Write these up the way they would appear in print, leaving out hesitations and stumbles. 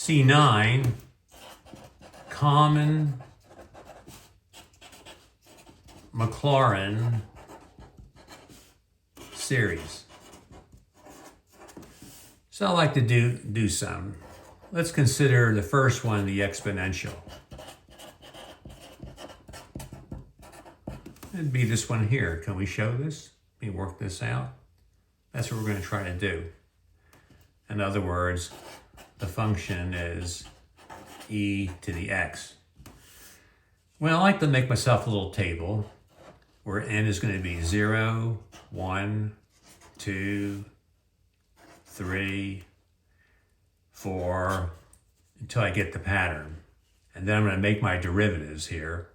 C9, common Maclaurin series. So I like to do some. Let's consider the first one, the exponential. It'd be this one here. Can we show this? Let me work this out. That's what we're going to try to do. In other words, the function is e to the x. Well, I like to make myself a little table where n is going to be 0, 1, 2, 3, 4, until I get the pattern. And then I'm going to make my derivatives here.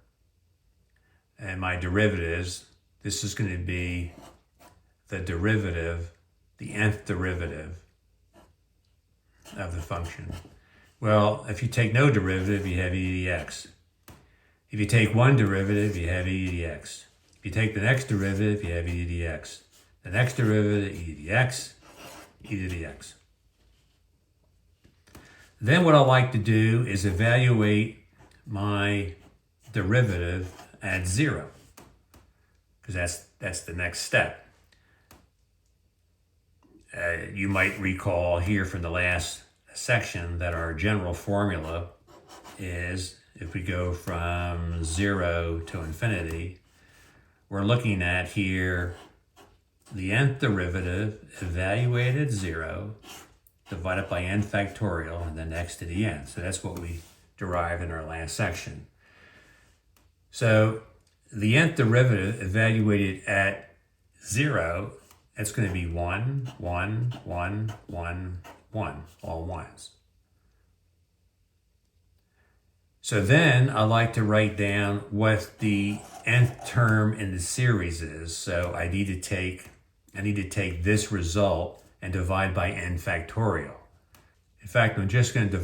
And my derivatives, this is going to be the derivative, the nth derivative of the function. Well, if you take no derivative, you have e to the x. If you take one derivative, you have e to the x. If you take the next derivative, you have e to the x. The next derivative, e to the x, e to the x. Then what I like to do is evaluate my derivative at 0, because that's the next step. You might recall here from the last section that our general formula is, if we go from 0 to infinity, we're looking at here the nth derivative evaluated at 0 divided by n factorial and then x to the n. So that's what we derived in our last section. So the nth derivative evaluated at 0, it's going to be 1, 1, 1, 1, 1, all ones. So then I like to write down what the nth term in the series is. So I need to take this result and divide by n factorial. In fact, I'm just going to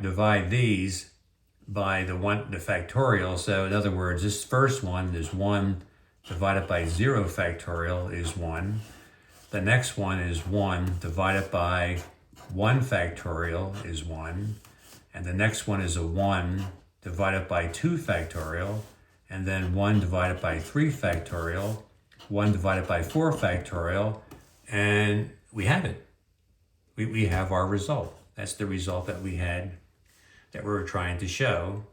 divide these by the factorial. So in other words, this first one is 1 divided by 0 factorial is 1. The next one is 1 divided by 1 factorial is 1. And the next one is a 1 divided by 2 factorial. And then 1 divided by 3 factorial. 1 divided by 4 factorial. And we have it. We have our result. That's the result that we had, that we were trying to show.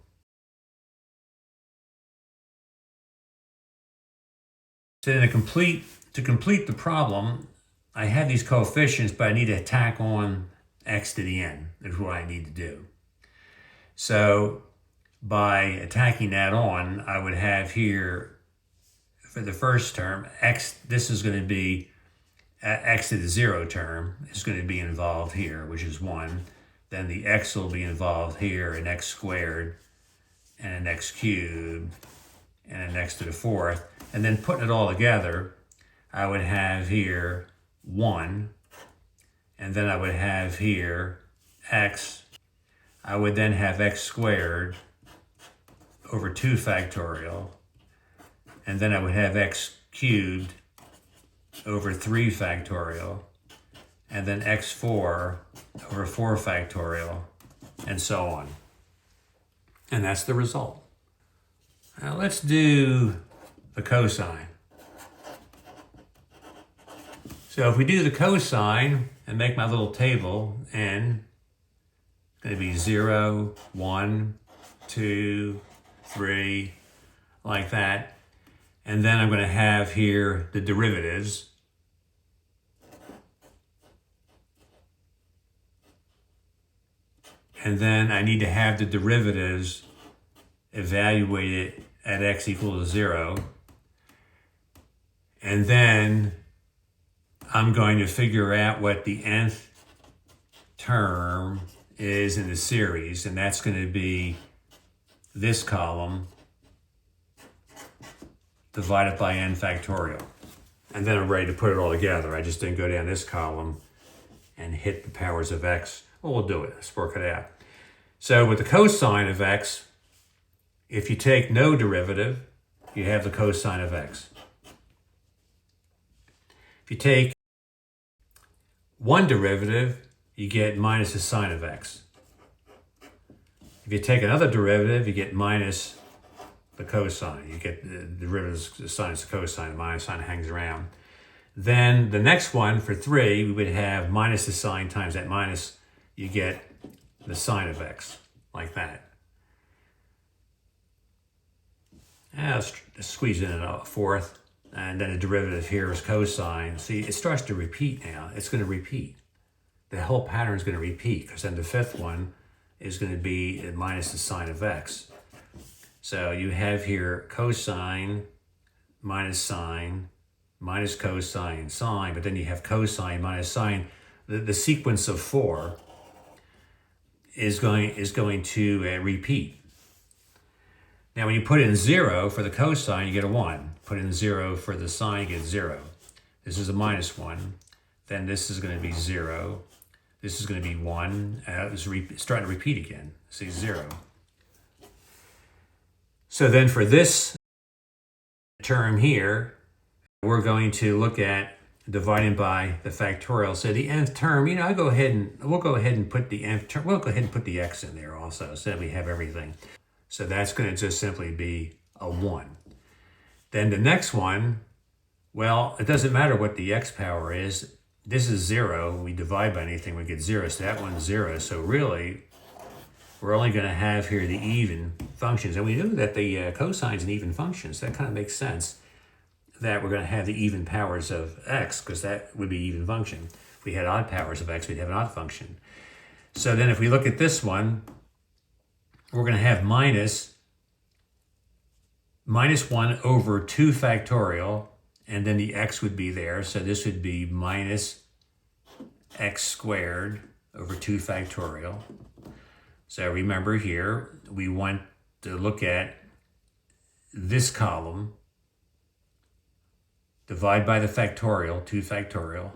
So to complete the problem, I have these coefficients, but I need to tack on x to the n, is what I need to do. So by attacking that on, I would have here, for the first term, x, this is going to be x to the 0 term is going to be involved here, which is 1. Then the x will be involved here, an x squared, and an x cubed, and an x to the 4th. And then putting it all together, I would have here 1, and then I would have here x. I would then have x squared over 2 factorial, and then I would have x cubed over 3 factorial, and then x4 over 4 factorial, and so on. And that's the result. Now let's do the cosine. So if we do the cosine and make my little table, n, it's going to be 0, 1, 2, 3, like that. And then I'm going to have here the derivatives. And then I need to have the derivatives evaluated at x equal to 0. And then I'm going to figure out what the nth term is in the series, and that's going to be this column divided by n factorial. And then I'm ready to put it all together. I just didn't go down this column and hit the powers of x. Well, we'll do it. Let's work it out. So with the cosine of x, if you take no derivative, you have the cosine of x. If you take one derivative, you get minus the sine of x. If you take another derivative, you get minus the cosine. You get the derivative, the sine is the cosine, the minus sign hangs around. Then the next one for 3, we would have minus the sine times that minus, you get the sine of x, like that. Now let's squeeze in a 4th, and then the derivative here is cosine. See, it starts to repeat now. It's going to repeat. The whole pattern is going to repeat, because then the 5th one is going to be minus the sine of x. So you have here cosine minus sine minus cosine sine, but then you have cosine minus sine. The sequence of 4 is going to repeat. Now when you put in 0 for the cosine, you get a 1. Put in 0 for the sine, you get 0. This is a minus 1. Then this is going to be 0. This is going to be 1. It's starting to repeat again. See, 0. So then for this term here, we're going to look at dividing by the factorial. So the nth term, we'll go ahead and put the nth term, we'll go ahead and put the x in there also, so that we have everything. So that's going to just simply be a 1. Then the next one, well, it doesn't matter what the x power is. This is 0. We divide by anything, we get 0. So that one's 0. So really, we're only going to have here the even functions. And we know that the cosine's an even function, so that kind of makes sense that we're going to have the even powers of x, because that would be even function. If we had odd powers of x, we'd have an odd function. So then if we look at this one, we're going to have minus 1 over 2 factorial, and then the x would be there. So this would be minus x squared over 2 factorial. So remember here, we want to look at this column, divide by the factorial, 2 factorial,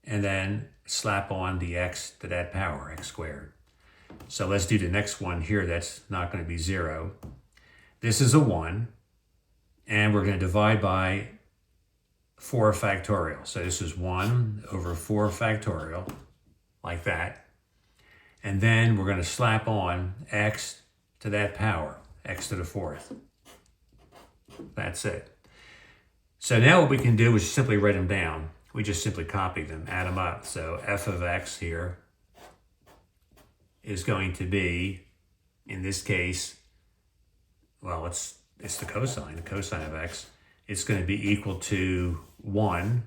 and then slap on the x to that power, x squared. So let's do the next one here. That's not going to be 0. This is a 1, and we're going to divide by 4 factorial. So this is 1 over 4 factorial, like that. And then we're going to slap on x to that power, x to the 4th. That's it. So now what we can do is simply write them down. We just simply copy them, add them up. So f of x here is going to be, in this case, well, it's the cosine of x. It's going to be equal to 1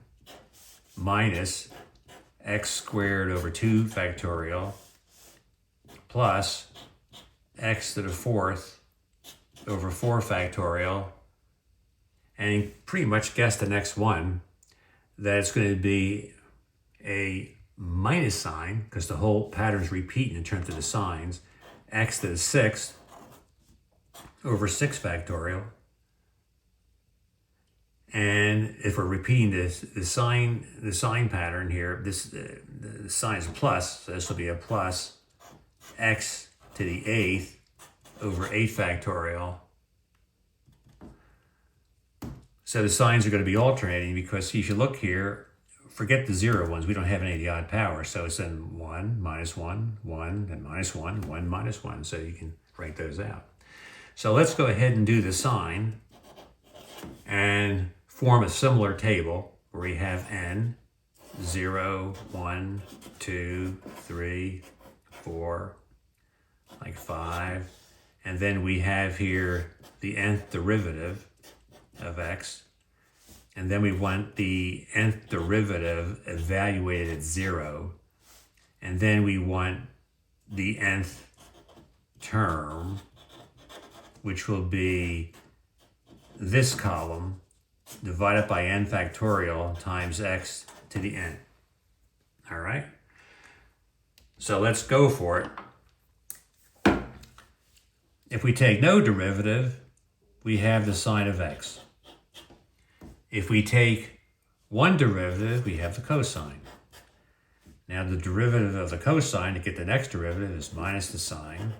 minus x squared over 2 factorial plus x to the 4th over 4 factorial. And you pretty much guess the next one, that it's going to be a minus sign, because the whole pattern's repeating in terms of the signs, x to the 6th over 6 factorial. And if we're repeating this, the sign pattern here, the sign is a plus, so this will be a plus x to the 8th over 8 factorial. So the signs are going to be alternating, because if you look here, forget the 0 ones. We don't have any of the odd powers. So it's then 1, minus 1, 1, then minus 1, 1, minus 1. So you can write those out. So let's go ahead and do the sign and form a similar table where we have n, 0, 1, 2, 3, 4, like 5. And then we have here the nth derivative of x. And then we want the nth derivative evaluated at 0. And then we want the nth term, which will be this column divided by n factorial times x to the n. All right? So let's go for it. If we take no derivative, we have the sine of x. If we take one derivative, we have the cosine. Now the derivative of the cosine, to get the next derivative, is minus the sine.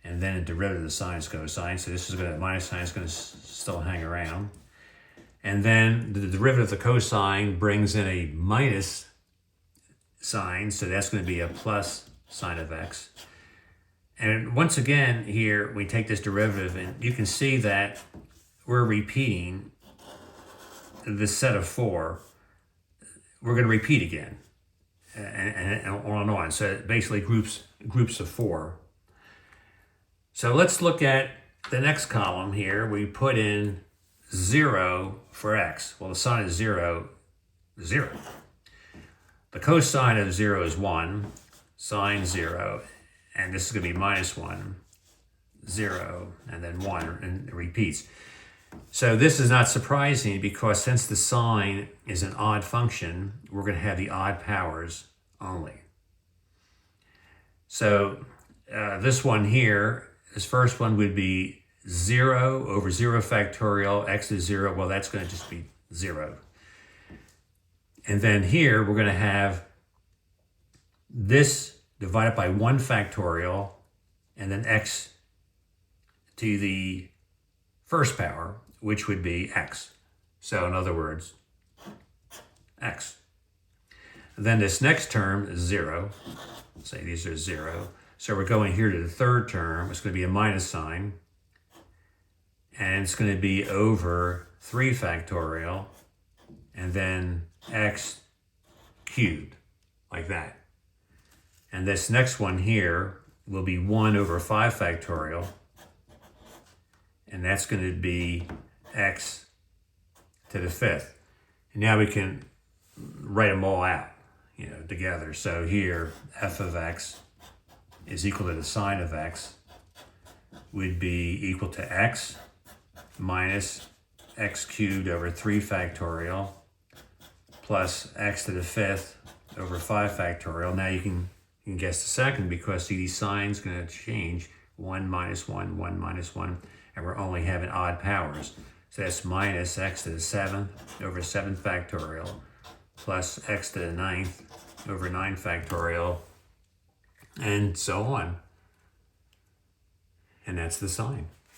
And then the derivative of the sine is cosine. So this is going to, minus sign is going to still hang around. And then the derivative of the cosine brings in a minus sign. So that's going to be a plus sine of x. And once again here, we take this derivative and you can see that we're repeating this set of 4. We're going to repeat again and on and on. So basically groups of 4. So let's look at the next column here. We put in 0 for x. Well, the sine of 0, 0. The cosine of 0 is 1, sine 0, and this is going to be minus 1, 0, and then 1, and it repeats. So this is not surprising because since the sine is an odd function, we're going to have the odd powers only. So this one here, this first one would be 0 over 0 factorial, x is 0. Well, that's going to just be 0. And then here, we're going to have this divided by 1 factorial, and then x to the first power, which would be x. So in other words, x. And then this next term is 0. Say these are 0. So we're going here to the third term. It's going to be a minus sign. And it's going to be over 3 factorial, and then x cubed, like that. And this next one here will be 1 over 5 factorial, and that's going to be x to the 5th. And now we can write them all out, together. So here, f of x is equal to the sine of x would be equal to x minus x cubed over 3 factorial plus x to the 5th over 5 factorial. Now you can guess the second because see these signs going to change. 1 minus 1, 1 minus 1, and we're only having odd powers. So that's minus x to the 7th over 7 factorial plus x to the 9th over 9 factorial, and so on. And that's the sign.